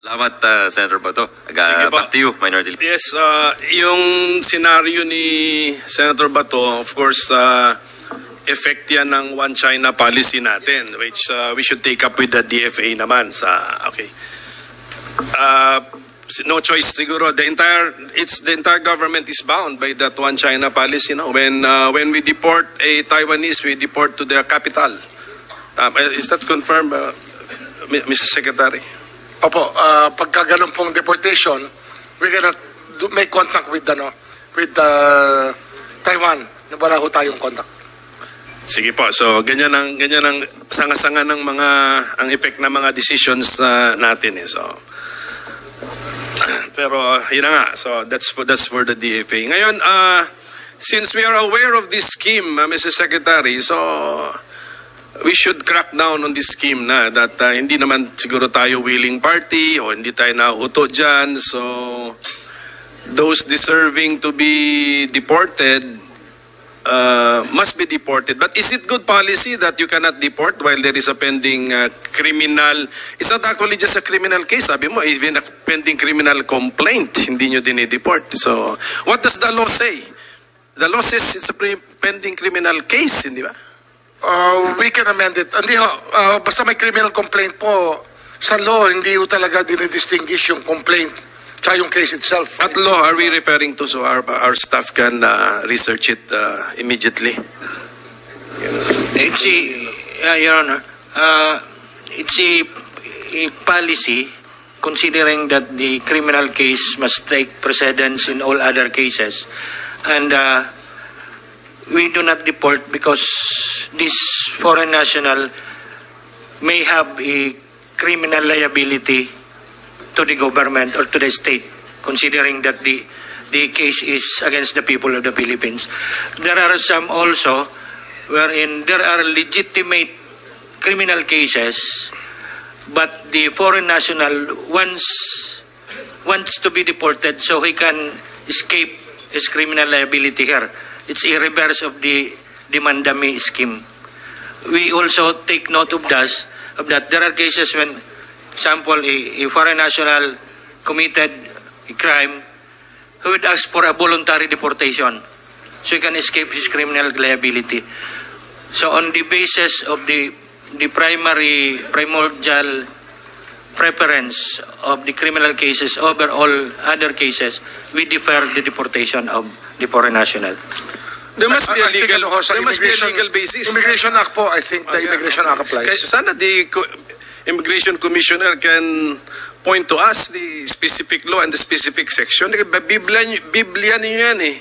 Salamat, Senator Bato. Sige po. Back to you, Minority Leader. Yes, yung senaryo ni Senator Bato, of course, effect yan ng One China policy natin, which we should take up with the DFA naman. Okay. No choice siguro. The entire government is bound by that One China policy. No? When we deport a Taiwanese, we deport to their capital. Is that confirmed, Mr. Secretary? Opo, pagka ganun pong deportation, we're gonna make contact with Taiwan. Wala ho tayong contact. Sige po. So ganyan ang sanga-sanga ng ang effect ng mga decisions natin eh. So pero yun na nga. So that's for the DFA. Ngayon, since we are aware of this scheme, Mr. Secretary, so we should crack down on this scheme na that hindi naman siguro tayo willing party o hindi tayo nauuto dyan. So those deserving to be deported must be deported. But is it good policy that you cannot deport while there is a pending criminal? It's not actually just a criminal case. Sabi mo, even a pending criminal complaint, hindi nyo dinideport. So what does the law say? The law says it's a pending criminal case, hindi ba? We can amend it. Hindi ho, basta may criminal complaint po, sa law, hindi ho talaga dinidistinguish yung complaint tsaka yung case itself. What law are we referring to so our staff can research it immediately? It's Your Honor, it's a policy considering that the criminal case must take precedence in all other cases. And we do not deport because this foreign national may have a criminal liability to the government or to the state, considering that the case is against the people of the Philippines. There are some also wherein there are legitimate criminal cases, but the foreign national wants to be deported so he can escape his criminal liability here. It's a reverse of the Mandami scheme. We also take note of that. There are cases when, example, a foreign national committed a crime who would ask for a voluntary deportation so he can escape his criminal liability. So on the basis of the primordial preference of the criminal cases over all other cases, we defer the deportation of the foreign national. There must be a legal basis. Immigration Act po, I think the Immigration Act applies. Sana the Immigration Commissioner can point to us the specific law and the specific section. Biblia niyo yan eh.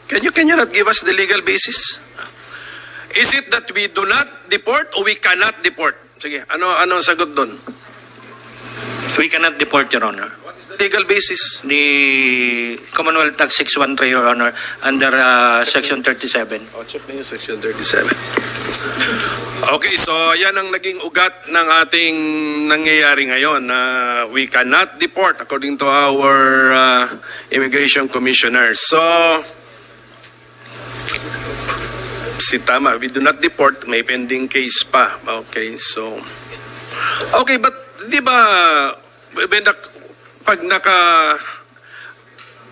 Can you not give us the legal basis? Is it that we do not deport or we cannot deport? Sige, ano ang sagot doon? We cannot deport, Your Honor. What is the legal basis? The Commonwealth Act 613, Your Honor, under Section 37. Check na yung Section 37. Okay, so yan ang naging ugat ng ating nangyayari ngayon. We cannot deport according to our Immigration Commissioner. So, tama, we do not deport, may pending case pa. Okay, so, okay, but di ba,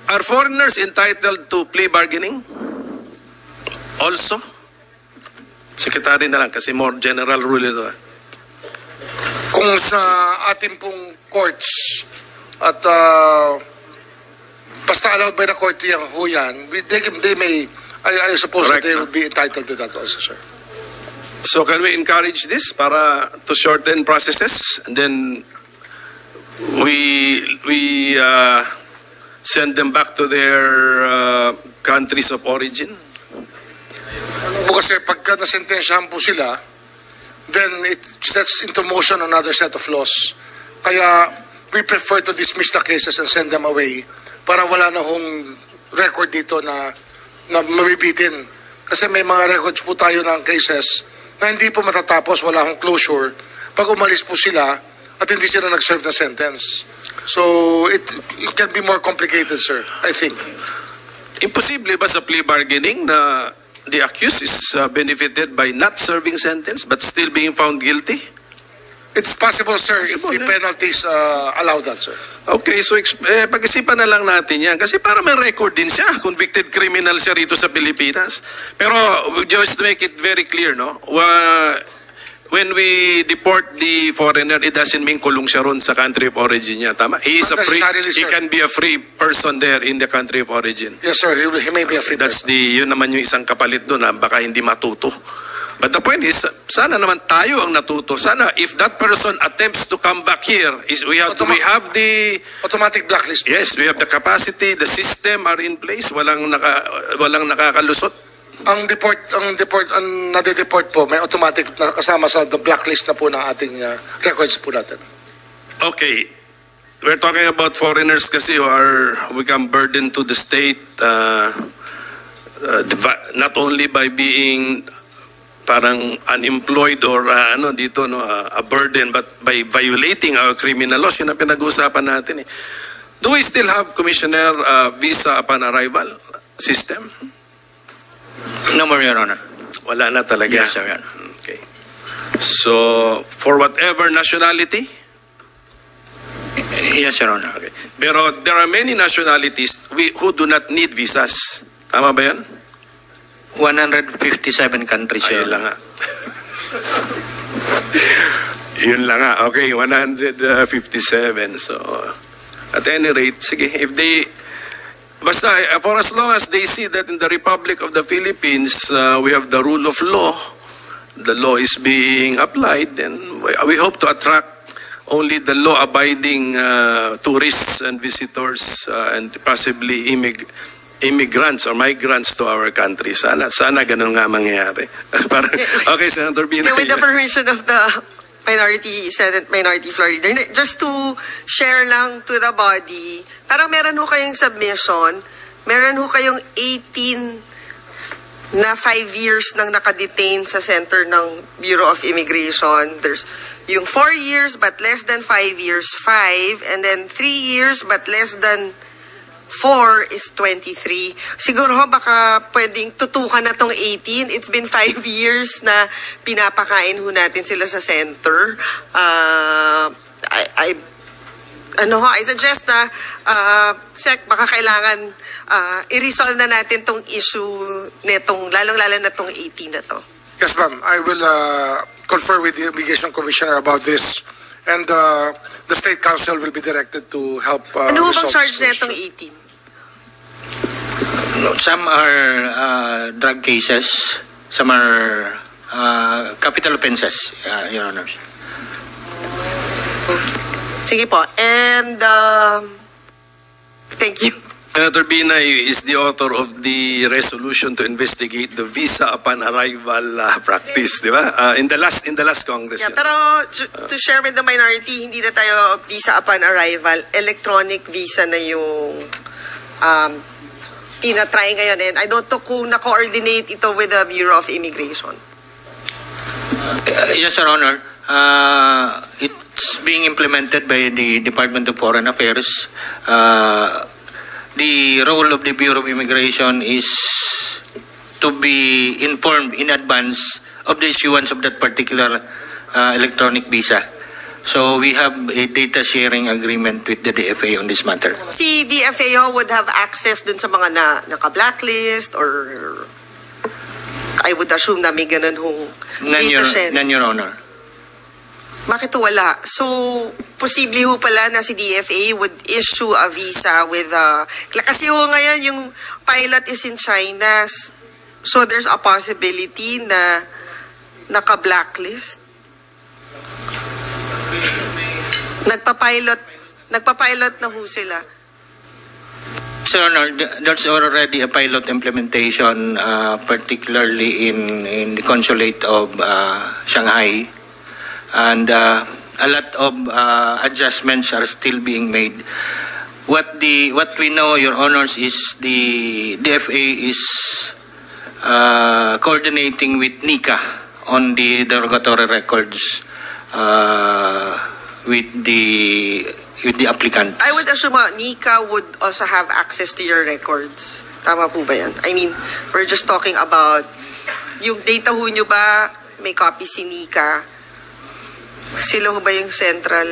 are foreigners entitled to plea bargaining? Also? Secretary na lang kasi more general rule ito. Kung sa ating pong courts at basta allowed by the court yan, they may, I suppose correct, that they would be entitled to that also, sir. So can we encourage this para to shorten processes and then we send them back to their countries of origin? Kasi pagka nasentensyahan po sila, then it sets into motion another set of laws. Kaya we prefer to dismiss the cases and send them away para wala na hong record dito na mabibitin. Kasi may mga records po tayo ng cases na hindi po matatapos, wala hong closure pag umalis po sila at hindi sila nag-serve na sentence. So it can be more complicated, sir, I think. Imposible ba sa plea bargaining na the accused is benefited by not serving sentence but still being found guilty? It's possible, sir, Possible, if the yeah. penalties allow that, sir. Okay, so pag-isipan na lang natin yan. Kasi para may record din siya. Convicted criminal siya rito sa Pilipinas. Pero just to make it very clear, no? When we deport the foreigner, it doesn't mean kulong siya ron sa country of origin niya. Tama? He is Not a free, necessarily, he sir. can be a free person there in the country of origin. Yes, sir, he may be a free That's person. yun naman yung isang kapalit doon, baka hindi matuto. But the point is, sana naman tayo ang natuto. Sana if that person attempts to come back here, we have the Automatic blacklist. yes, we have the capacity, the system are in place, walang nakakalusot. Ang nade-deport po, may automatic na kasama sa the blacklist na po ng ating records po natin. Okay. We're talking about foreigners kasi who become burden to the state not only by being parang unemployed or a burden, but by violating our criminal laws. Yun ang pinag-uusapan natin. Do we still have, Commissioner, visa upon arrival system? No more, Your Honor. Wala na talaga. Yes, sir. Okay. So, for whatever nationality? Yes, Your Honor. Okay. Pero there are many nationalities who do not need visas. Tama ba yan? 157 countries, Your Ayun lang Honor. nga. Yun lang nga. Okay, 157. So, at any rate, sige, if they... Basta, for as long as they see that in the Republic of the Philippines, we have the rule of law, the law is being applied, then we hope to attract only the law-abiding tourists and visitors and possibly immigrants or migrants to our country. Sana ganun nga mangyayari. Okay, Senator Binay. With the permission of the Senate Minority Floor Leader, just to share lang to the body, parang meron ho kayong submission, meron ho kayong 18 na 5 years nang nakadetain sa center ng Bureau of Immigration. There's yung 4 years but less than 5 years, 5, and then 3 years but less than 4 is 23. Siguro ho, baka pwedeng tutukan na tong 18. It's been 5 years na pinapakain ho natin sila sa center. I suggest na, Sec, baka kailangan i-resolve na natin tong issue netong, lalong-lalo na tong 18 na to. Yes, ma'am. I will confer with the Immigration Commissioner about this. And the State Council will be directed to help Ano ho bang resolve charge this netong issue. 18? Some are drug cases, some are capital offenses, Your Honor. Sige po. And, thank you. Senator Binay is the author of the resolution to investigate the visa upon arrival practice, di ba? In the last Congress. Yeah, yun. pero to share with the minority, hindi na tayo visa upon arrival. Electronic visa na yung tinatry ngayon. And I don't know kung na-coordinate ito with the Bureau of Immigration. Yes, Your Honor. It's being implemented by the Department of Foreign Affairs. The role of the Bureau of Immigration is to be informed in advance of the issuance of that particular electronic visa. So we have a data sharing agreement with the DFA on this matter. Si DFAO would have access dun sa mga naka-blacklist or I would assume na may ganun hong data sharing. None, Your Honor. Bakit wala? So, posible ho pala na si DFA would issue a visa with kasi ho ngayon yung pilot is in China. So, there's a possibility na naka-blacklist. Nagpa-pilot na ho sila. Sir Honor, there's already a pilot implementation, particularly in the consulate of Shanghai. And a lot of adjustments are still being made. What we know, Your Honors, is the DFA is coordinating with NICA on the derogatory records with the applicant. I would assume NICA would also have access to your records. Tama po ba yan? I mean, we're just talking about yung data ho nyo ba, may copy si NICA. Sila ho ba yung central...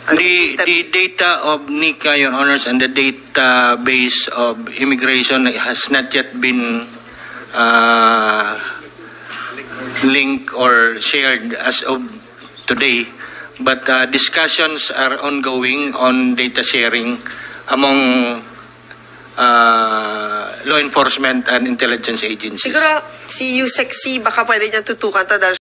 The data of NICA, Your Honors, and the database of immigration has not yet been linked or shared as of today, but discussions are ongoing on data sharing among law enforcement and intelligence agencies. Siguro si Yusek C, baka pwede niyan tutukan to dahil